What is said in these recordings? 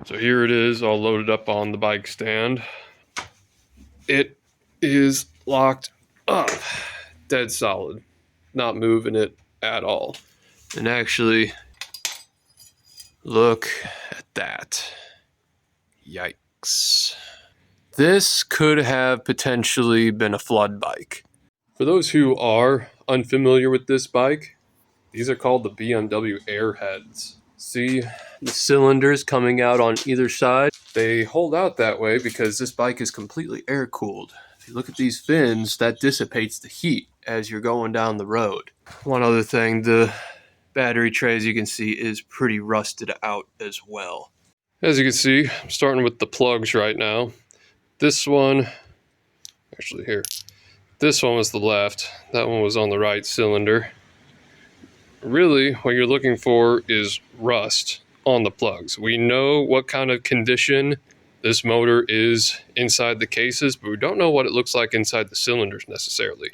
So here it is, all loaded up on the bike stand. It is locked up, dead solid, not moving it at all. And actually, look at that. Yikes. This could have potentially been a flood bike. For those who are unfamiliar with this bike, these are called the BMW Airheads. See the cylinders coming out on either side? They hold out that way because this bike is completely air-cooled. If you look at these fins, that dissipates the heat as you're going down the road. One other thing, the battery tray, as you can see, is pretty rusted out as well. As you can see, I'm starting with the plugs right now. This one, actually here, this one was the left, that one was on the right cylinder. Really, what you're looking for is rust on the plugs. We know what kind of condition this motor is inside the cases, but we don't know what it looks like inside the cylinders necessarily.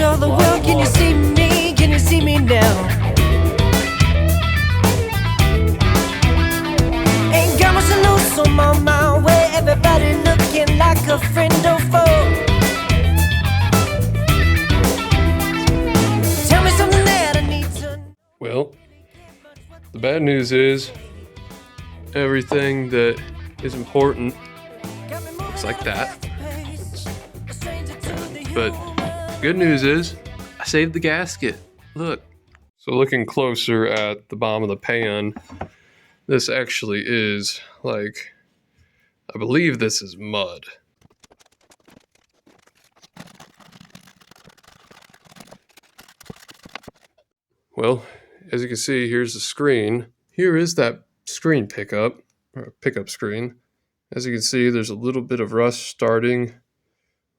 Of the world, can you see me? Can you see me now? Ain't got much to lose, so I'm on my way. Everybody looking like a friend or foe. Tell me something that I need to know. Well, the bad news is everything that is important looks like that. But good news is I saved the gasket. Look. So looking closer at the bottom of the pan, this actually is like, I believe this is mud. Well, as you can see, here's the screen. Here is that screen pickup, or pickup screen. As you can see, there's a little bit of rust starting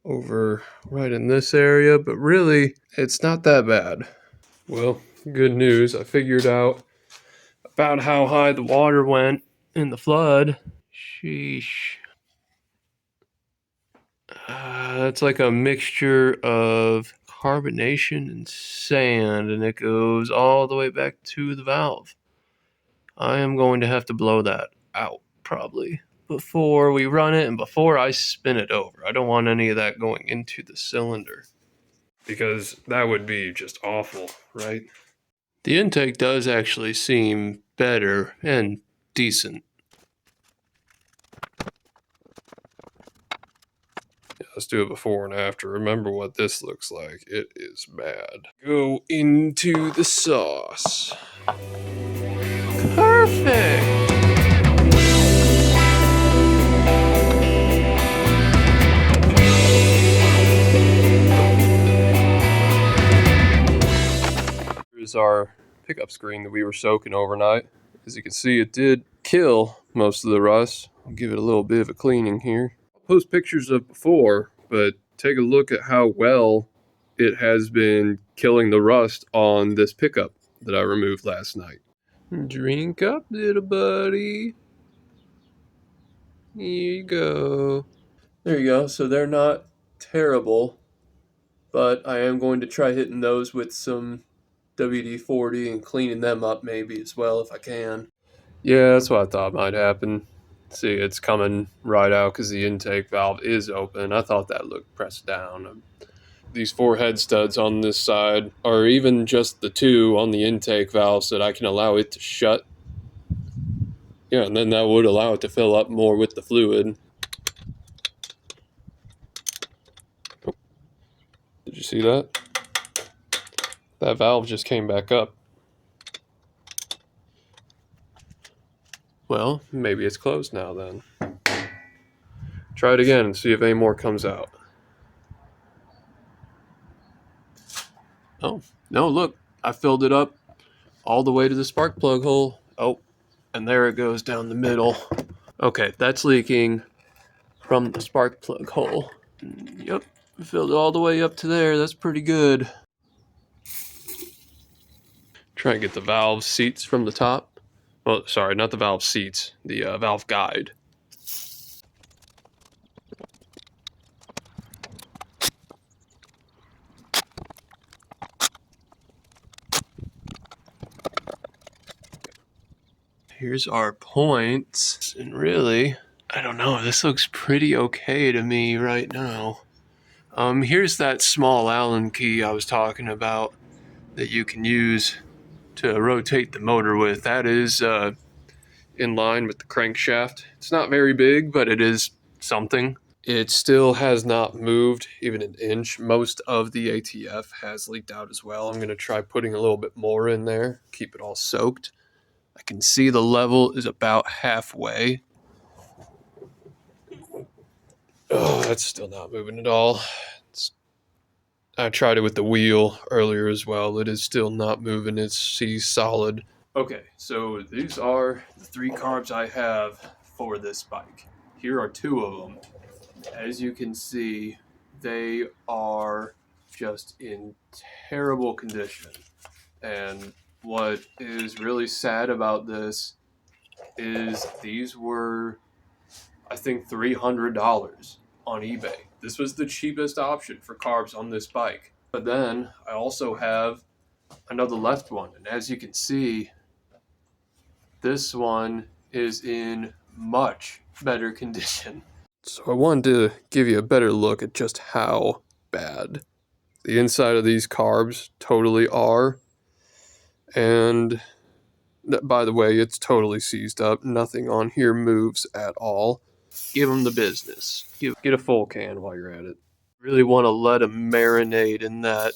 over right in this area, but really, it's not that bad. Well, good news. I figured out about how high the water went in the flood. Sheesh. It's like a mixture of carbonation and sand, and it goes all the way back to the valve. I am going to have to blow that out, probably, before we run it and before I spin it over. I don't want any of that going into the cylinder, because that would be just awful, right? The intake does actually seem better and decent. Yeah, let's do it before and after. Remember what this looks like. It is bad. Go into the sauce. Perfect! Here's our pickup screen that we were soaking overnight. As you can see, it did kill most of the rust. I'll give it a little bit of a cleaning here. I'll post pictures of before, but take a look at how well it has been killing the rust on this pickup that I removed last night. Drink up, little buddy. Here you go. There you go. So they're not terrible, but I am going to try hitting those with some WD-40 and cleaning them up maybe as well if I can. Yeah, that's what I thought might happen. See, it's coming right out because the intake valve is open. I thought that looked pressed down. These 4 head studs on this side, or even just the 2 on the intake valve, so that I can allow it to shut. Yeah, and then that would allow it to fill up more with the fluid. Did you see that? That valve just came back up. Well, maybe it's closed now then. Try it again and see if any more comes out. Oh, no, look, I filled it up all the way to the spark plug hole. Oh, and there it goes down the middle. Okay, that's leaking from the spark plug hole. Yep, Filled it all the way up to there. That's pretty good. Try and get the valve seats from the top. Well, sorry, not the valve seats, the valve guide. Here's our points. And really, I don't know, this looks pretty okay to me right now. Here's that small Allen key I was talking about that you can use to rotate the motor with. That is in line with the crankshaft. It's not very big, but it is something. It still has not moved even an inch. Most of the ATF has leaked out as well. I'm going to try putting a little bit more in there, keep it all soaked. I can see the level is about halfway. Oh, that's still not moving at all. I tried it with the wheel earlier as well. It is still not moving. It's solid. Okay, so these are the 3 carbs I have for this bike. Here are 2 of them. As you can see, they are just in terrible condition. And what is really sad about this is these were, I think, $300 on eBay. This was the cheapest option for carbs on this bike. But then I also have another left one. And as you can see, this one is in much better condition. So I wanted to give you a better look at just how bad the inside of these carbs totally are. And by the way, it's totally seized up. Nothing on here moves at all. Give them the business. Get a full can while you're at it. Really want to let them marinate in that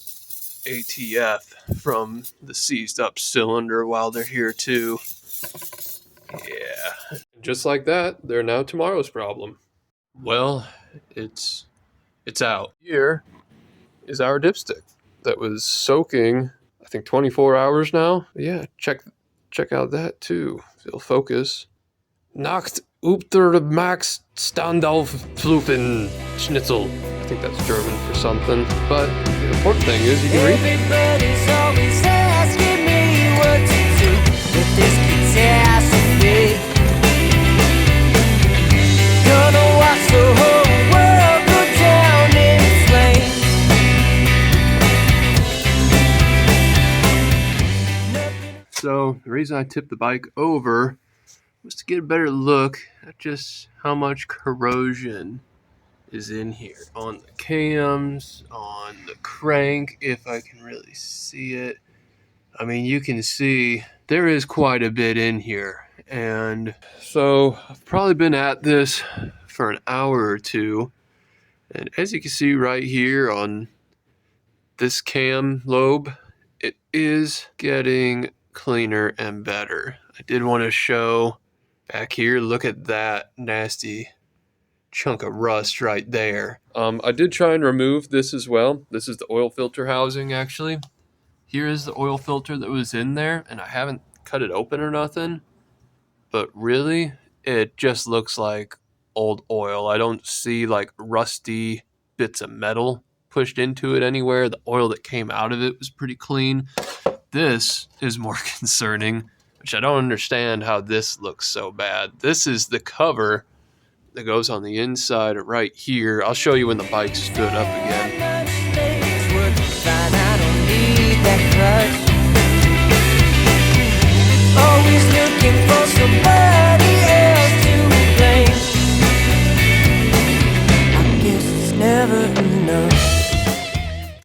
ATF from the seized up cylinder while they're here too. Yeah. Just like that, they're now tomorrow's problem. Well, it's out. Here is our dipstick that was soaking, I think 24 hours now. Yeah, check out that too. It'll focus. Nacht über Max Standaufpflufen Schnitzel. I think that's German for something. But the important thing is you can read it. Everybody's always asking me what to do with this catastrophe. Gonna watch the whole world go down in flames. So the reason I tipped the bike over was to get a better look at just how much corrosion is in here on the cams, on the crank, if I can really see it. I mean, you can see there is quite a bit in here. And so I've probably been at this for an hour or two. And as you can see right here on this cam lobe, it is getting cleaner and better. I did want to show back here, look at that nasty chunk of rust right there. I did try and remove this as well. This is the oil filter housing actually. Here is the oil filter that was in there, and I haven't cut it open or nothing, but really it just looks like old oil. I don't see like rusty bits of metal pushed into it anywhere. The oil that came out of it was pretty clean. This is more concerning, which I don't understand how this looks so bad. This is the cover that goes on the inside right here. I'll show you when the bike stood up again. Always looking for somebody else to blame. I guess it's never enough.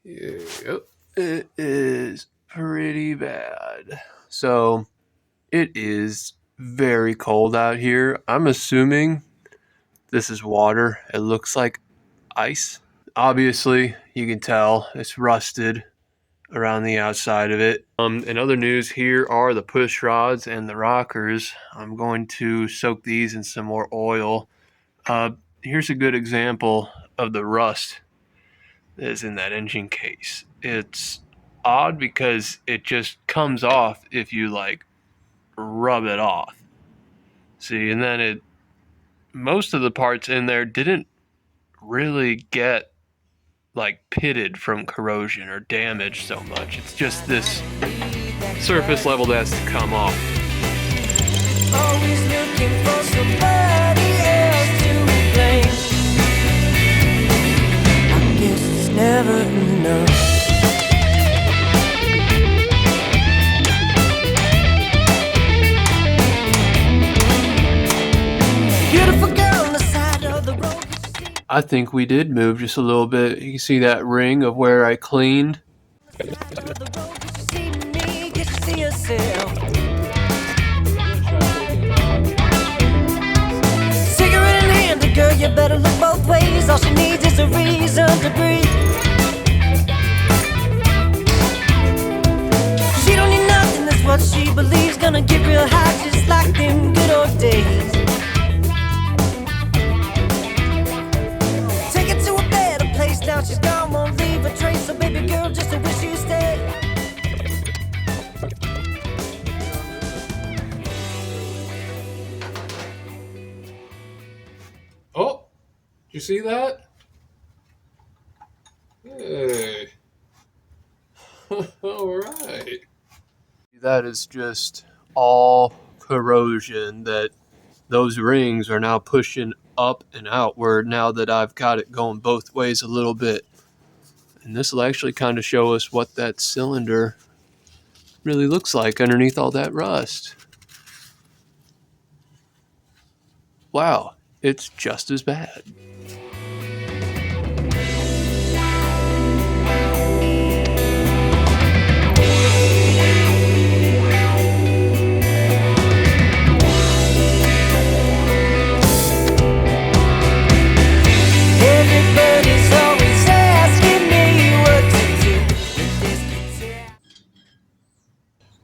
Yep, it is pretty bad. So it is very cold out here. I'm assuming this is water. It looks like ice. Obviously, you can tell it's rusted around the outside of it. In other news, here are the push rods and the rockers. I'm going to soak these in some more oil. Here's a good example of the rust that is in that engine case. It's odd because it just comes off if you like rub it off. See, and then most of the parts in there didn't really get like pitted from corrosion or damaged so much. It's just this surface level that has to come off. Always looking for somebody else to blame. I guess it's never enough. Beautiful girl on the side of the road. I think we did move just a little bit. You can see that ring of where I cleaned. Cigarette in hand, the girl, you better look both ways. All she needs is a reason to breathe. She don't need nothing, that's what she believes. Gonna get real high just like them good old days. Take her to a better place, now she's gone, won't leave a trace. So baby girl, just to wish you stay. Oh, did you see that? Hey. All right. That is just all corrosion that those rings are now pushing up and outward now that I've got it going both ways a little bit. And this will actually kind of show us what that cylinder really looks like underneath all that rust. Wow, it's just as bad. Everybody's always asking me what to do with this guitar.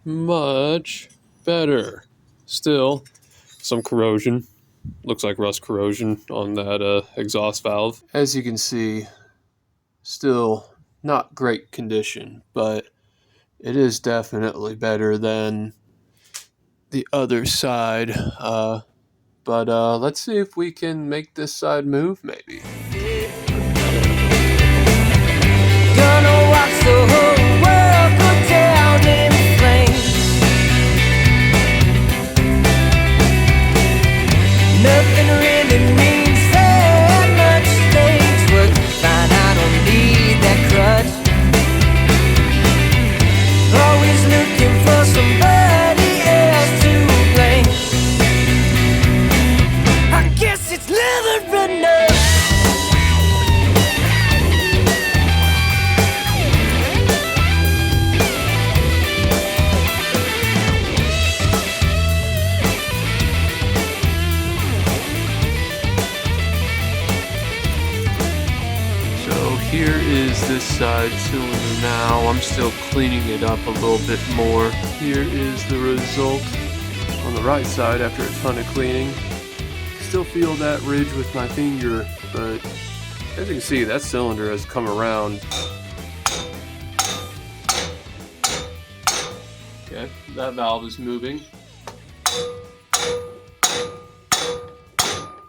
Much better. Still, some corrosion. Looks like rust corrosion on that exhaust valve. As you can see, still not great condition, but it is definitely better than the other side. But let's see if we can make this side move, maybe. Gonna watch the whole world go down in flames. Nothing really means that much. Things work fine, I don't need that crutch. Always looking for somebody else to blame. I guess it's never enough. Here is this side cylinder now. I'm still cleaning it up a little bit more. Here is the result on the right side after a ton of cleaning. Still feel that ridge with my finger, but as you can see, that cylinder has come around. Okay, that valve is moving.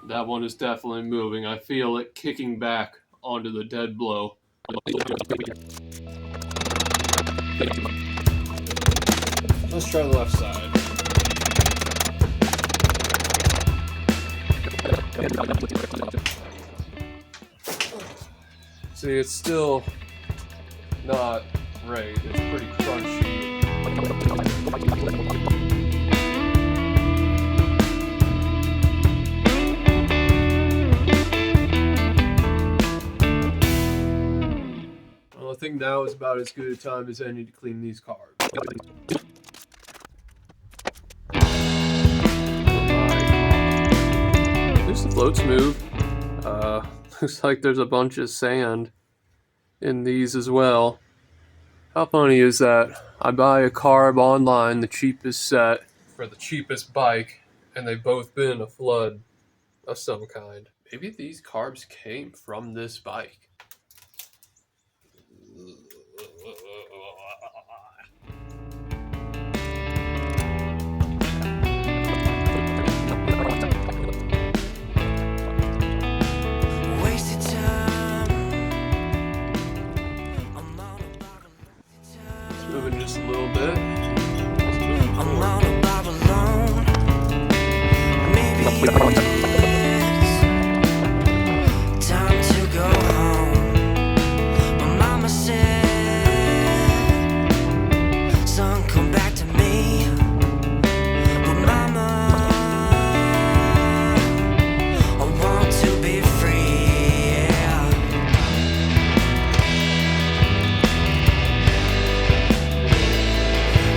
That one is definitely moving. I feel it kicking back onto the dead blow. Let's try the left side. See, it's still not great. It's pretty crunchy. I think now is about as good a time as any to clean these carbs. At least the floats move. Looks like there's a bunch of sand in these as well. How funny is that? I buy a carb online, the cheapest set, for the cheapest bike, and they've both been a flood of some kind. Maybe these carbs came from this bike. Wasted time. Moving just a little bit. Just moving I'm forward. on a bar alone. Maybe it's time to go home. My mama said, son, come back to me. But mama, I want to be free, yeah.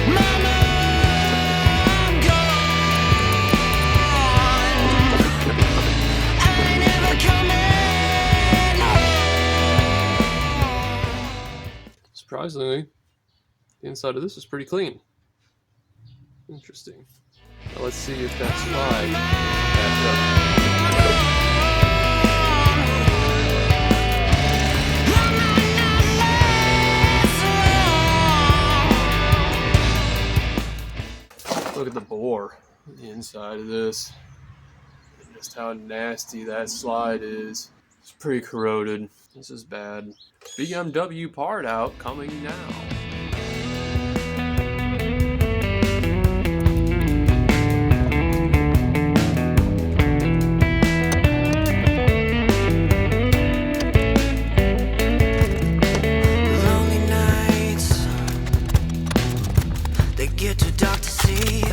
Mama, I'm gone. I ain't never coming home. Surprisingly, the inside of this is pretty clean. Interesting. Now let's see if that slide backs up. Look at the bore on the inside of this. And just how nasty that slide is. It's pretty corroded. This is bad. BMW part out coming now. Lonely nights, they get too dark to see.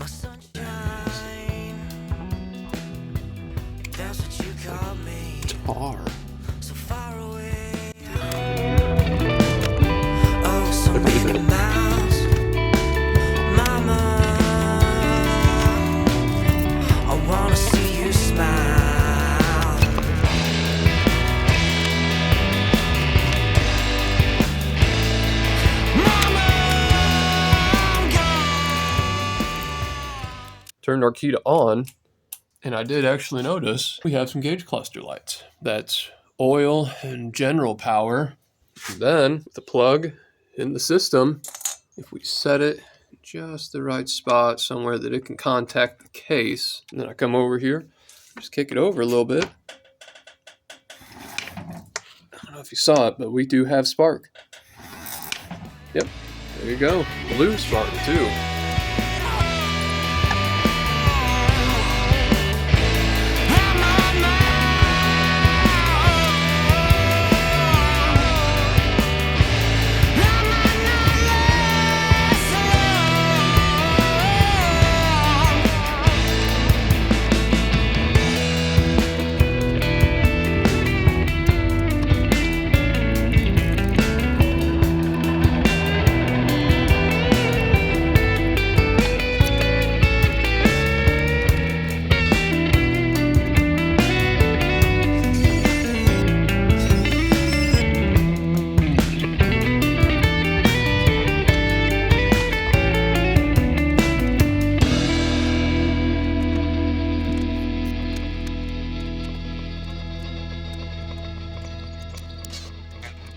My sunshine, that's what you call me. Tar. So far away, oh, so many miles. Mama, I wanna see you smile. Turned our key to on, and I did actually notice we have some gauge cluster lights. That's oil and general power. And then with the plug in the system, if we set it in just the right spot, somewhere that it can contact the case, and then I come over here, just kick it over a little bit. I don't know if you saw it, but we do have spark. Yep, there you go. Blue spark too.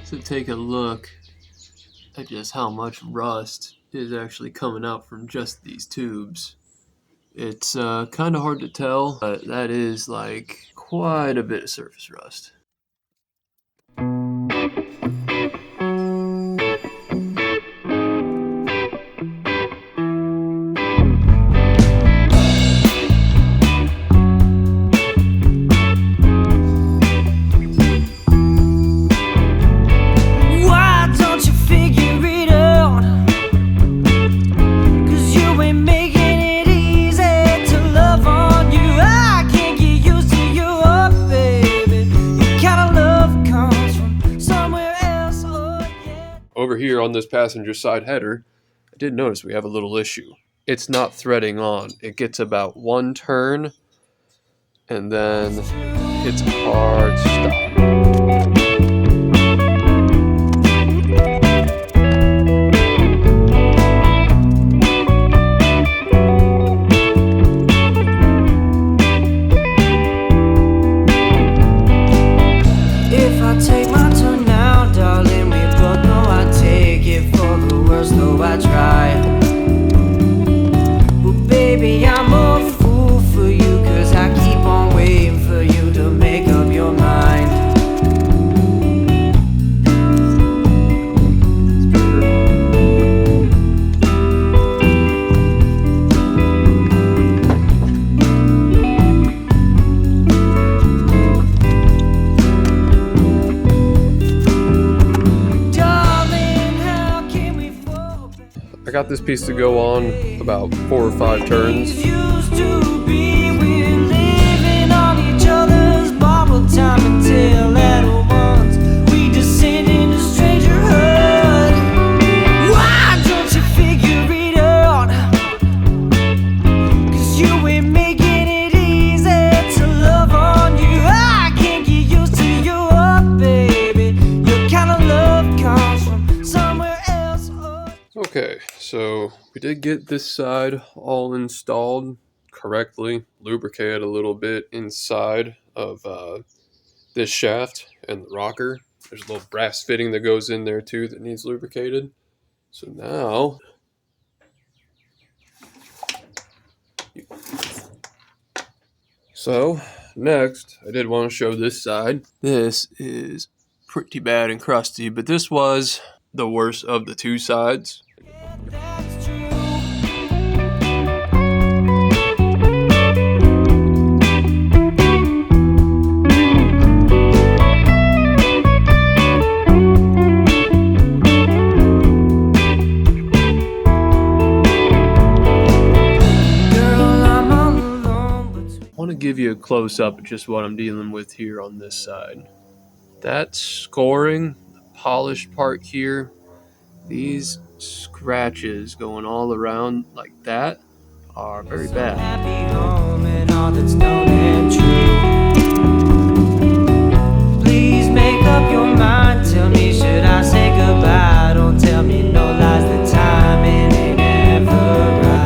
So take a look at just how much rust is actually coming out from just these tubes. It's kind of hard to tell, but that is like quite a bit of surface rust. Why don't you figure it out? 'Cause you ain't making it easy to love on you. I can't get used to you, oh baby. Your kind of love comes from somewhere else, oh yeah. Over here on this passenger side header, I did notice we have a little issue. It's not threading on. It gets about one turn, and then it's a hard stop. If I take my turn now, darling, we both know I take it for the worst, though I try. But baby, I'm a fool for you, 'cause I keep on waiting for you to make up your mind. got this piece to go on about 4 or 5 turns. Used to be, we're living on each other's borrowed time until at once we descend into strangerhood. Why don't you figure it out? 'Cause you ain't making it easy to love on you. I can't get used to you, baby. Your kind of love comes from somewhere else. Okay, so we did get this side all installed correctly, lubricated a little bit inside of this shaft and the rocker. There's a little brass fitting that goes in there too that needs lubricated. So now, next, I did want to show this side. This is pretty bad and crusty, but this was the worst of the 2 sides. That's true. I want to give you a close-up of just what I'm dealing with here on this side. That scoring, the polished part here, these scratches going all around like that are very bad. Happy home and all that's known and true. Please make up your mind. Tell me, should I say goodbye? Don't tell me no lies. The timing ain't ever right.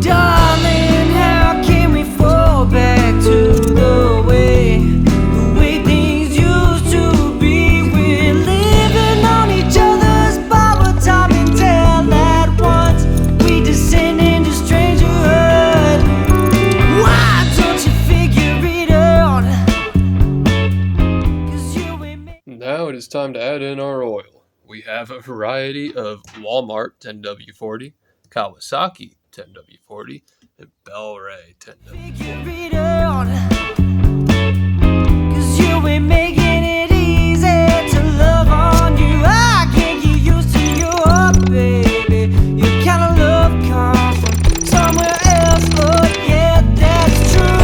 Darling, how can we fall back to the way things used to be? We're living on each other's borrowed time until at once we descend into strangerhood. Why don't you figure it out? 'Cause you ain't Now it is time to add in our oil. We have a variety of Walmart 10W40, Kawasaki 10W40, and Bel-Ray 10W40. figure it out. 'Cause you ain't making it easy to love on you. I can't get used to you, baby. Your kind of love comes from somewhere else. Oh yeah, that's true.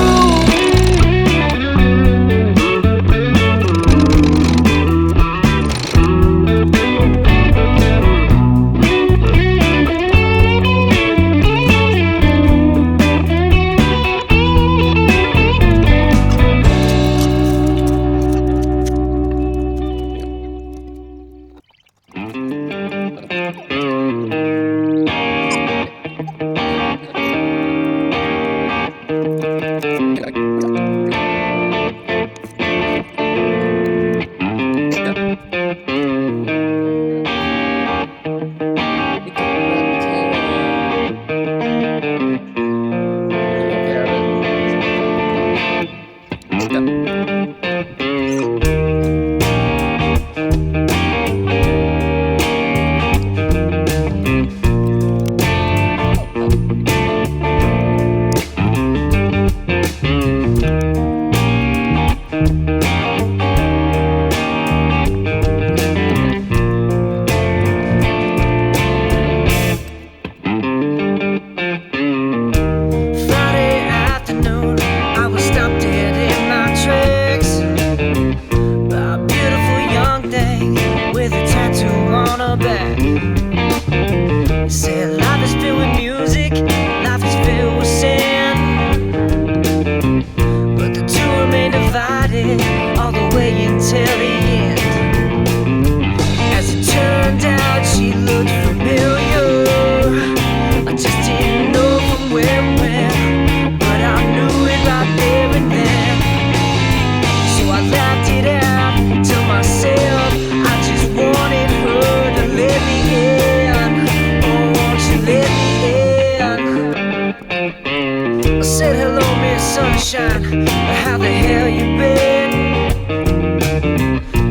sunshine, how the hell you been?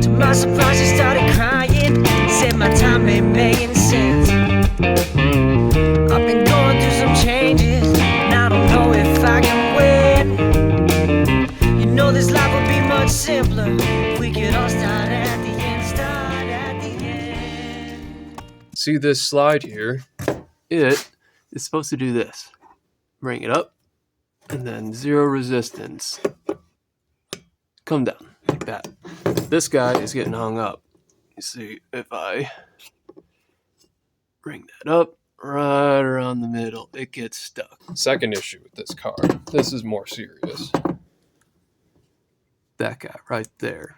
To my surprise she started crying, said my time ain't making sense. See this slide here? It is supposed to do this. Bring it up, and then zero resistance. Come down, like that. This guy is getting hung up. You see, if I bring that up, right around the middle, it gets stuck. Second issue with this car. This is more serious. That guy right there.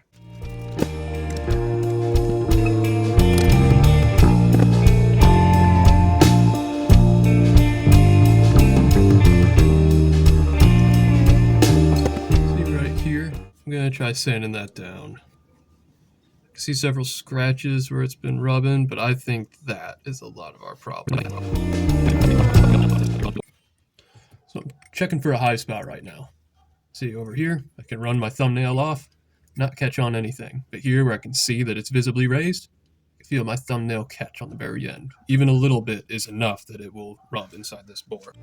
I'm going to try sanding that down. I can see several scratches where it's been rubbing, but I think that is a lot of our problem. So I'm checking for a high spot right now. See over here, I can run my thumbnail off, not catch on anything. But here where I can see that it's visibly raised, I feel my thumbnail catch on the very end. Even a little bit is enough that it will rub inside this bore.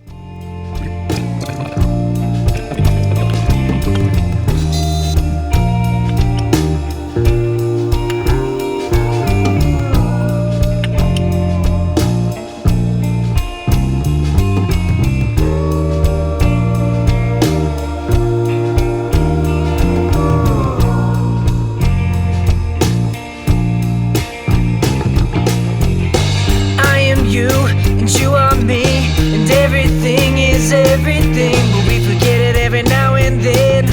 Everything, but we forget it every now and then.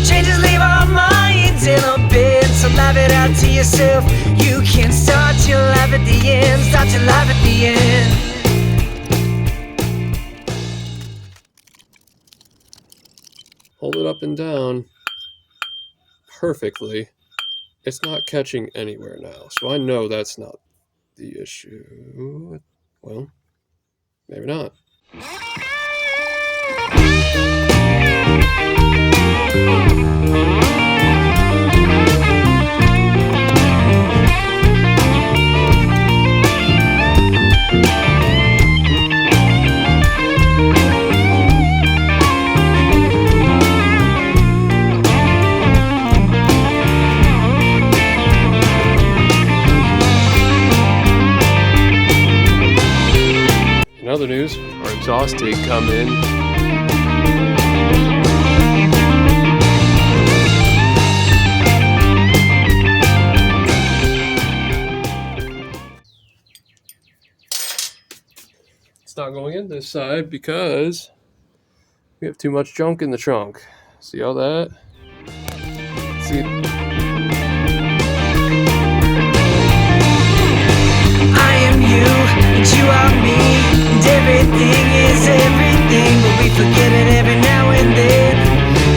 Changes leave our minds in a bed, so laugh it out to yourself. You can start your life at the end, start your life at the end. Hold it up and down perfectly. It's not catching anywhere now, so I know that's not the issue. Well, maybe not. In other news, our exhaust did come in. It's not going in this side because we have too much junk in the trunk. See all that? See. I am you, and you are me. Everything is everything, but we forget it every now and then.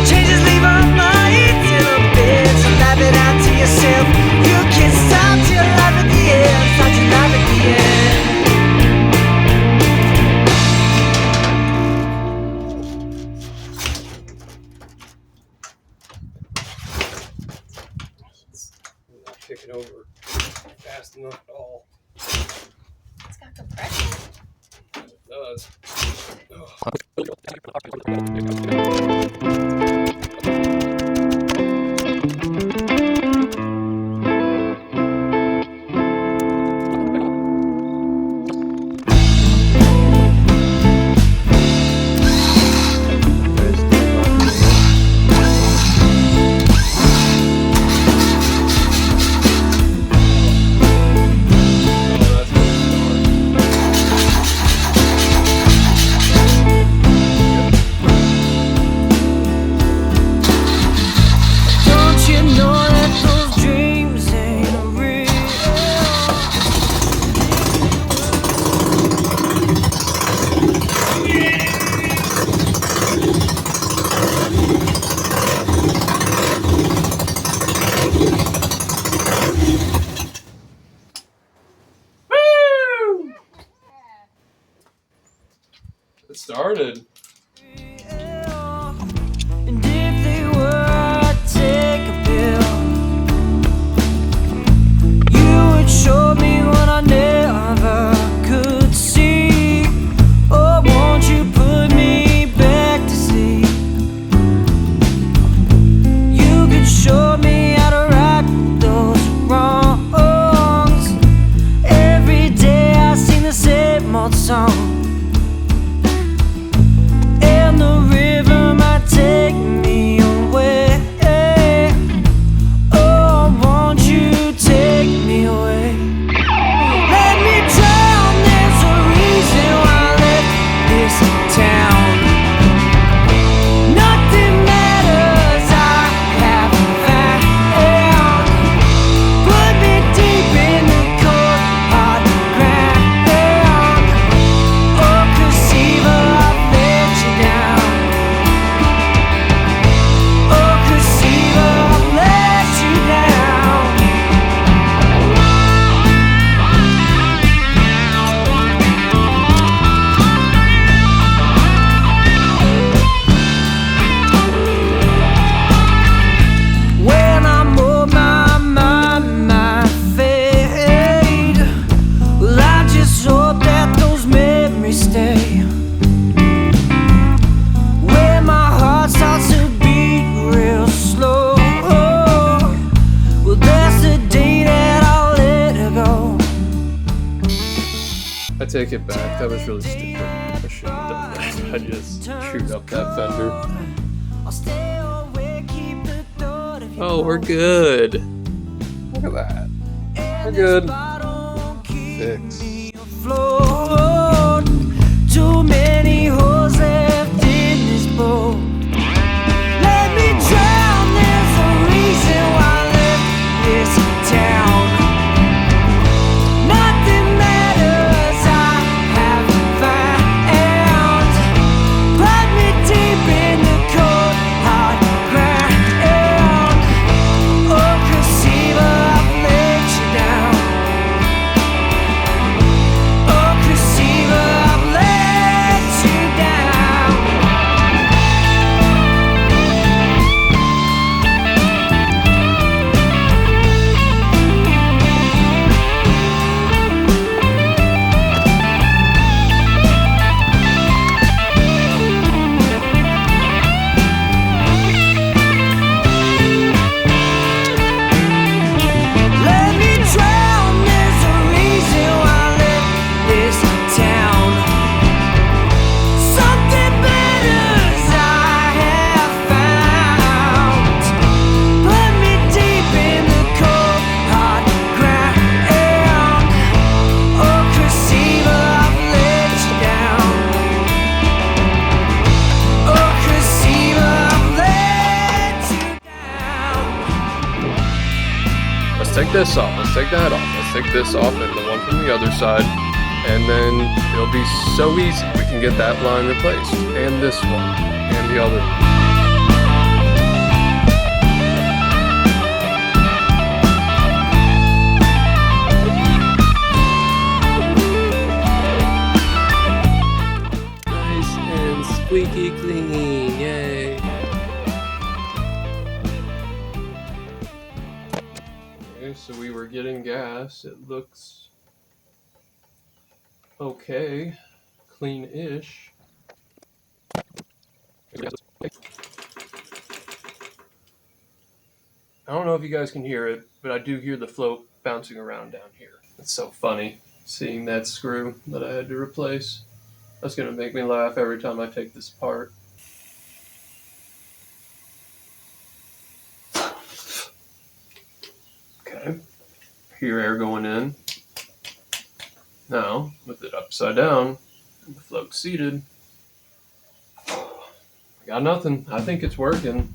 Changes leave our minds in a bed, so laugh it out to yourself. You can start your life at the end, start your life at the end. Not kicking over fast enough at all. It's got compression. It does. It started. And if they were to take a pill, you would show me what I never could see. Oh, won't you put me back to sleep? You could show me how to right those wrongs. Every day take it back. That was really stupid. I shouldn't have done that. I just chewed up that fender. Oh, we're good. Look at that. We're good. Fix. Too many holes left in this boat. Let me drown. There's a reason why I left this town. Nothing matters. I haven't found. Put me deep in the cold hard ground. Oh, Crucible, I've let you down. Oh, Crucible, I've let you down. Let me drown. There's a reason why I left this town. Something better's I have found. Put me deep in the cold hard ground. Oh, Crucible, I've let you down. Oh, Crucible, I've let you down. Let's take this off. Let's take that off. Let's take this off and the one from the other side. And then it'll be so easy. We can get that line replaced. And this one. And the other one. Nice and squeaky clean. Yay. Okay, so we were getting gas. It looks okay. Clean-ish. I don't know if you guys can hear it, but I do hear the float bouncing around down here. It's so funny seeing that screw that I had to replace. That's gonna make me laugh every time I take this apart. Okay, hear air going in. Now, with it upside down and the float seated, I got nothing. I think it's working.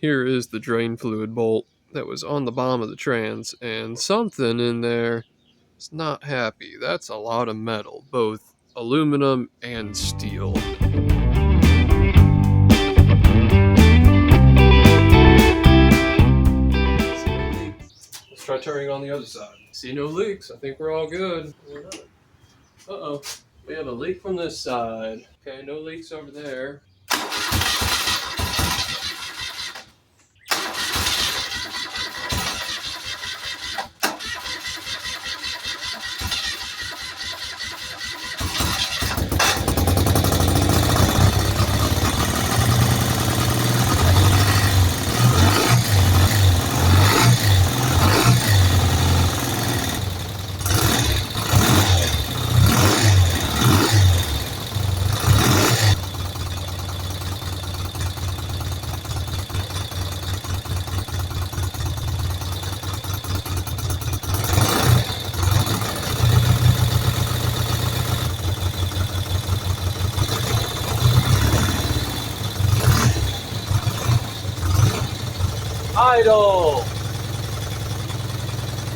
Here is the drain fluid bolt that was on the bottom of the trans, and something in there is not happy. That's a lot of metal, both aluminum and steel. Let's try turning on the other side. See no leaks. I think we're all good. Uh-oh. We have a leak from this side. Okay, no leaks over there.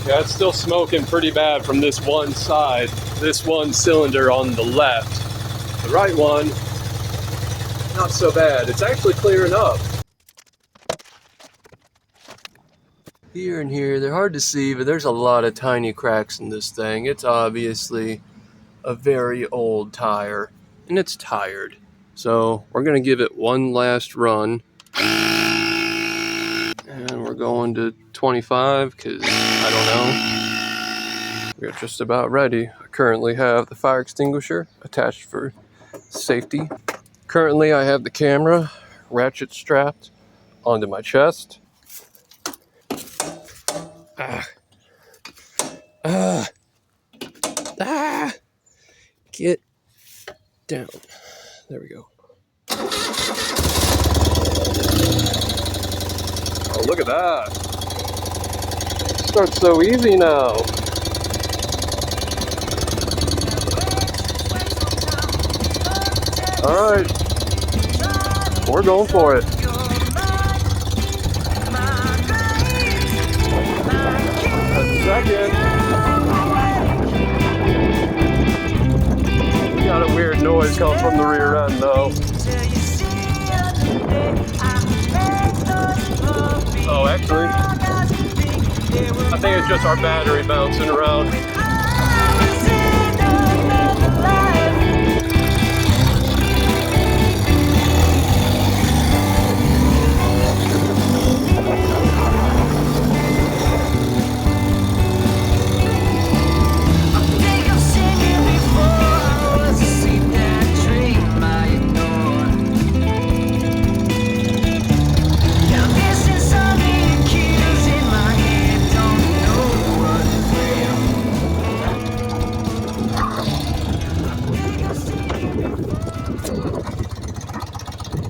Yeah, it's still smoking pretty bad from this one side, this one cylinder on the left. The right one, not so bad. It's actually clearing up. Here and here, they're hard to see, but there's a lot of tiny cracks in this thing. It's obviously a very old tire, and it's tired. So we're gonna give it one last run. And we're going to 25 because I don't know. We're just about ready. I currently have the fire extinguisher attached for safety. Currently I have the camera ratchet strapped onto my chest. Get down. There we go. Oh, look at that. Starts so easy now. All right. We're going for it. A second. Got a weird noise coming from the rear end though. Oh, actually, I think it's just our battery bouncing around.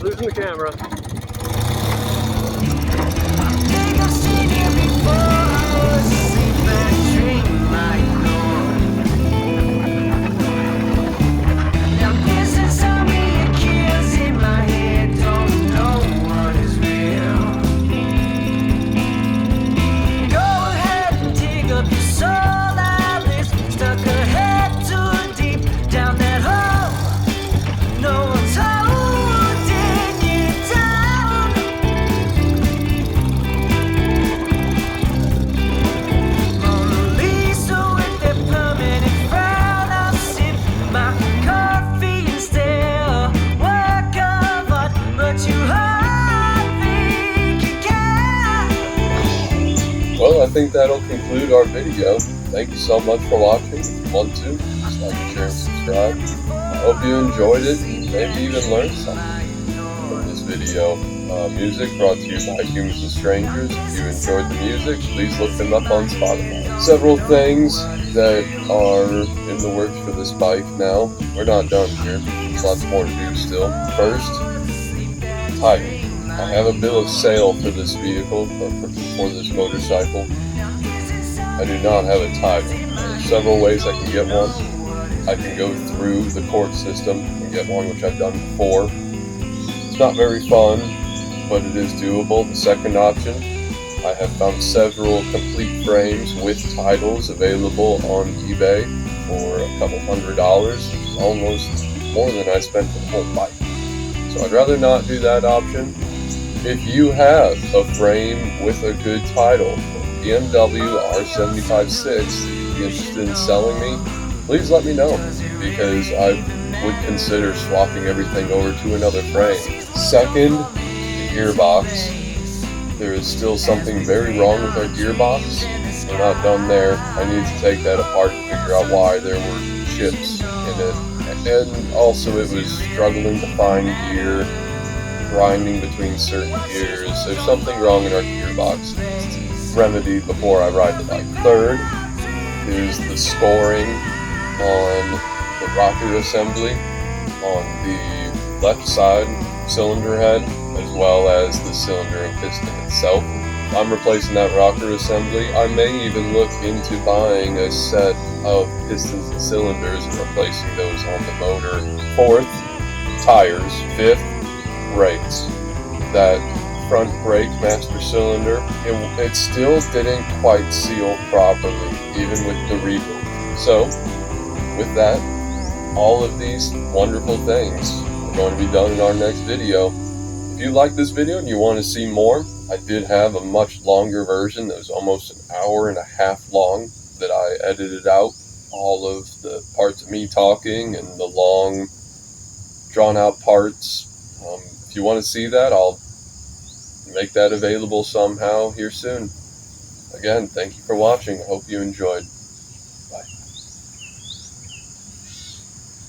Losing the camera. Well, I think that'll conclude our video. Thank you so much for watching. If you want to, just like, share, and subscribe. I hope you enjoyed it, maybe even learned something from this video. Music brought to you by Humans and Strangers. If you enjoyed the music, please look them up on Spotify. Several things that are in the works for this bike now. We're not done here. There's lots more to do still. First, title. I have a bill of sale for this vehicle, for this motorcycle. I do not have a title. There are several ways I can get one. I can go through the court system and get one, which I've done before. It's not very fun, but it is doable. The second option, I have found several complete frames with titles available on eBay for a couple $100, which is almost more than I spent for the whole bike. So I'd rather not do that option. If you have a frame with a good title, BMW R75 6 that you'd be interested in selling me, please let me know, because I would consider swapping everything over to another frame. Second, the gearbox. There is still something very wrong with our gearbox. We're not done there. I need to take that apart and figure out why there were chips in it. And also it was struggling to find gear, grinding between certain gears. There's something wrong in our gearbox. It's remedied before I ride the bike. Third is the scoring on the rocker assembly on the left side cylinder head, as well as the cylinder and piston itself. I'm replacing that rocker assembly. I may even look into buying a set of pistons and cylinders and replacing those on the motor. Fourth, tires. Fifth, brakes. That front brake master cylinder, it still didn't quite seal properly, even with the rebuild. So, with that, all of these wonderful things are going to be done in our next video. If you like this video and you want to see more, I did have a much longer version that was almost an hour and a half long that I edited out all of the parts of me talking and the long drawn out parts. If you want to see that, I'll make that available somehow here soon. Again, thank you for watching. I hope you enjoyed.